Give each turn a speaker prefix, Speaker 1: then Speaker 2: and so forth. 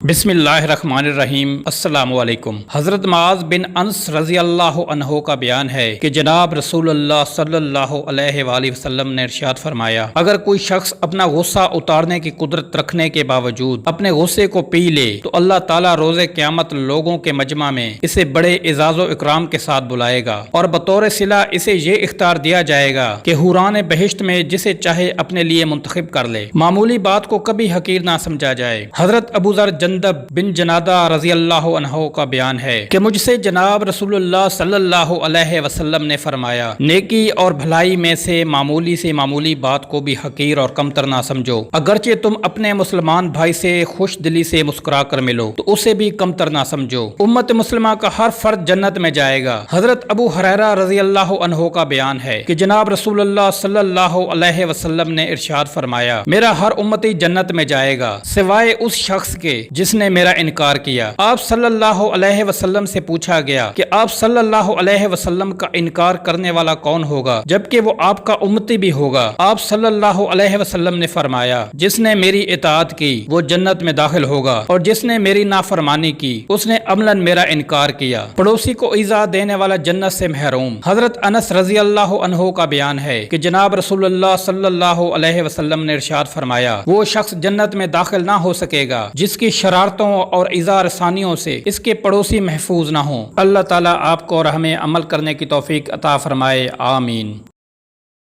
Speaker 1: بسم اللہ الرحمن الرحیم۔ السلام علیکم۔ حضرت معاذ بن انس رضی اللہ عنہ کا بیان ہے کہ جناب رسول اللہ صلی اللہ علیہ وآلہ وسلم نے ارشاد فرمایا، اگر کوئی شخص اپنا غصہ اتارنے کی قدرت رکھنے کے باوجود اپنے غصے کو پی لے تو اللہ تعالیٰ روز قیامت لوگوں کے مجمع میں اسے بڑے اعزاز و اکرام کے ساتھ بلائے گا اور بطور صلہ اسے یہ اختیار دیا جائے گا کہ حوران بہشت میں جسے چاہے اپنے لیے منتخب کر لے۔ معمولی بات کو کبھی حقیر نہ سمجھا جائے۔ حضرت ابو ذر جندب بن جنادہ رضی اللہ عنہ کا بیان ہے کہ مجھ سے جناب رسول اللہ صلی اللہ علیہ وسلم نے فرمایا، نیکی اور بھلائی میں سے معمولی بات کو بھی حقیر اور کمتر نہ سمجھو، اگرچہ تم اپنے مسلمان بھائی سے خوش دلی سے مسکرا کر ملو تو اسے بھی کمتر نہ سمجھو۔ امت مسلمہ کا ہر فرد جنت میں جائے گا۔ حضرت ابو ہریرہ رضی اللہ عنہ کا بیان ہے کہ جناب رسول اللہ صلی اللہ علیہ وسلم نے ارشاد فرمایا، میرا ہر امتی جنت میں جائے گا سوائے اس شخص کے جس نے میرا انکار کیا۔ آپ صلی اللہ علیہ وسلم سے پوچھا گیا کہ آپ صلی اللہ علیہ وسلم کا انکار کرنے والا کون ہوگا جبکہ وہ آپ کا امتی بھی ہوگا؟ آپ صلی اللہ علیہ وسلم نے فرمایا، جس نے میری اطاعت کی وہ جنت میں داخل ہوگا اور جس نے میری نافرمانی کی اس نے عملاً میرا انکار کیا۔ پڑوسی کو ایذا دینے والا جنت سے محروم۔ حضرت انس رضی اللہ عنہ کا بیان ہے کہ جناب رسول اللہ صلی اللہ علیہ وسلم نے ارشاد فرمایا، وہ شخص جنت میں داخل نہ ہو سکے گا جس کی شرارتوں اور ایذا رسانیوں سے اس کے پڑوسی محفوظ نہ ہوں۔ اللہ تعالیٰ آپ کو اور ہمیں عمل کرنے کی توفیق عطا فرمائے، آمین۔